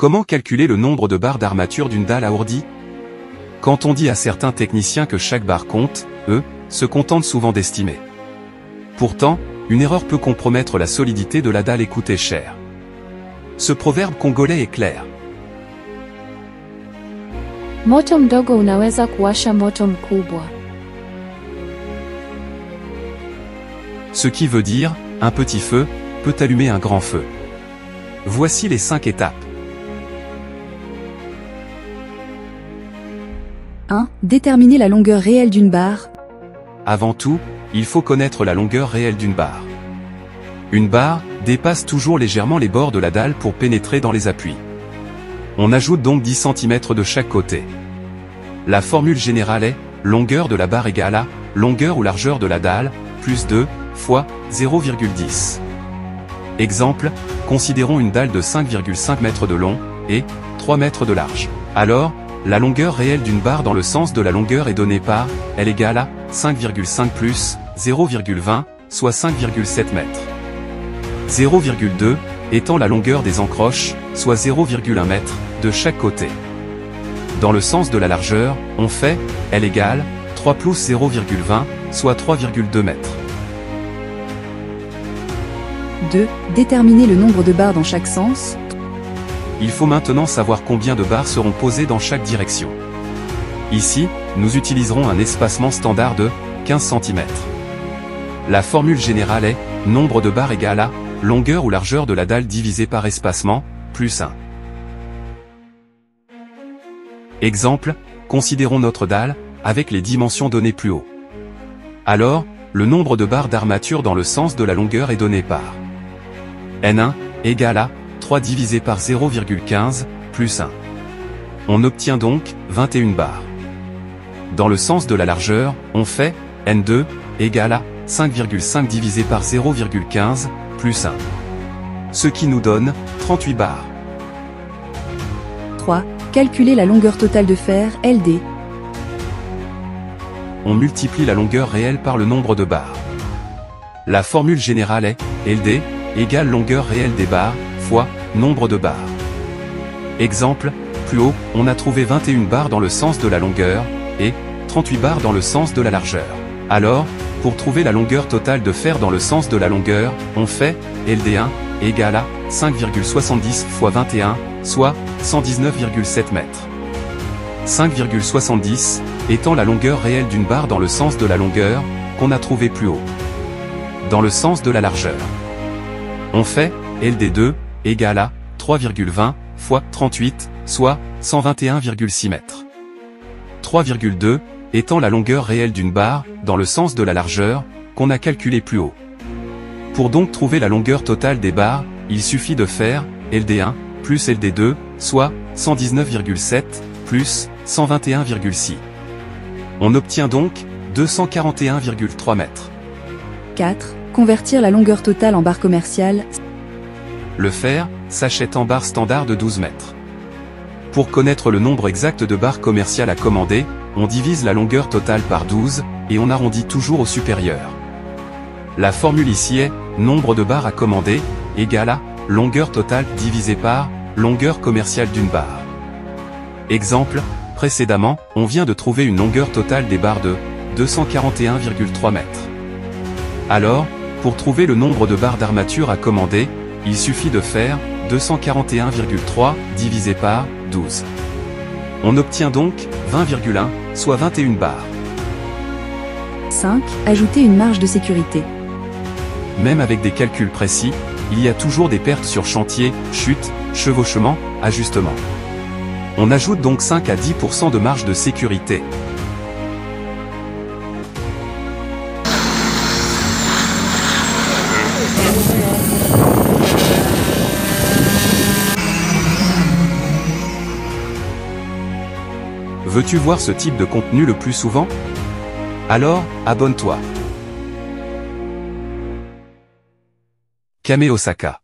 Comment calculer le nombre de barres d'armature d'une dalle à ourdi? Quand on dit à certains techniciens que chaque barre compte, eux, se contentent souvent d'estimer. Pourtant, une erreur peut compromettre la solidité de la dalle et coûter cher. Ce proverbe congolais est clair. Moto mdogo unaweza kuwasha moto mkubwa. Ce qui veut dire, un petit feu peut allumer un grand feu. Voici les 5 étapes. 1. Déterminer la longueur réelle d'une barre. Avant tout, il faut connaître la longueur réelle d'une barre. Une barre dépasse toujours légèrement les bords de la dalle pour pénétrer dans les appuis. On ajoute donc 10 cm de chaque côté. La formule générale est longueur de la barre égale à longueur ou largeur de la dalle, plus 2 fois 0,10. Exemple, considérons une dalle de 5,5 m de long et 3 m de large. Alors, la longueur réelle d'une barre dans le sens de la longueur est donnée par L égale à 5,5 plus 0,20, soit 5,7 m. 0,2 étant la longueur des encroches, soit 0,1 m, de chaque côté. Dans le sens de la largeur, on fait L égale 3 plus 0,20, soit 3,2 m. 2. Déterminer le nombre de barres dans chaque sens. Il faut maintenant savoir combien de barres seront posées dans chaque direction. Ici, nous utiliserons un espacement standard de 15 cm. La formule générale est nombre de barres égale à longueur ou largeur de la dalle divisé par espacement, plus 1. Exemple, considérons notre dalle, avec les dimensions données plus haut. Alors, le nombre de barres d'armature dans le sens de la longueur est donné par N1 égale à 3 divisé par 0,15, plus 1. On obtient donc 21 barres. Dans le sens de la largeur, on fait N2 égale à 5,5 divisé par 0,15, plus 1. Ce qui nous donne 38 barres. 3. Calculer la longueur totale de fer, LD. On multiplie la longueur réelle par le nombre de barres. La formule générale est LD égale longueur réelle des barres, fois nombre de barres. Exemple, plus haut, on a trouvé 21 barres dans le sens de la longueur, et 38 barres dans le sens de la largeur. Alors, pour trouver la longueur totale de fer dans le sens de la longueur, on fait LD1 égale à 5,70 fois 21, soit 119,7 mètres. 5,70 étant la longueur réelle d'une barre dans le sens de la longueur, qu'on a trouvé plus haut. Dans le sens de la largeur. On fait LD2 égale à 3,20 fois 38, soit 121,6 mètres. 3,2 étant la longueur réelle d'une barre, dans le sens de la largeur, qu'on a calculé plus haut. Pour donc trouver la longueur totale des barres, il suffit de faire LD1 plus LD2, soit 119,7 plus 121,6. On obtient donc 241,3 mètres. 4. Convertir la longueur totale en barre commerciale. Le fer s'achète en barre standard de 12 mètres. Pour connaître le nombre exact de barres commerciales à commander, on divise la longueur totale par 12, et on arrondit toujours au supérieur. La formule ici est nombre de barres à commander, égale à longueur totale divisé par longueur commerciale d'une barre. Exemple, précédemment, on vient de trouver une longueur totale des barres de 241,3 mètres. Alors, pour trouver le nombre de barres d'armature à commander, il suffit de faire 241,3 divisé par 12. On obtient donc 20,1, soit 21 barres. 5. Ajouter une marge de sécurité. Même avec des calculs précis, il y a toujours des pertes sur chantier, chute, chevauchement, ajustement. On ajoute donc 5 à 10% de marge de sécurité. Veux-tu voir ce type de contenu le plus souvent? Alors, abonne-toi. Kame Osaka.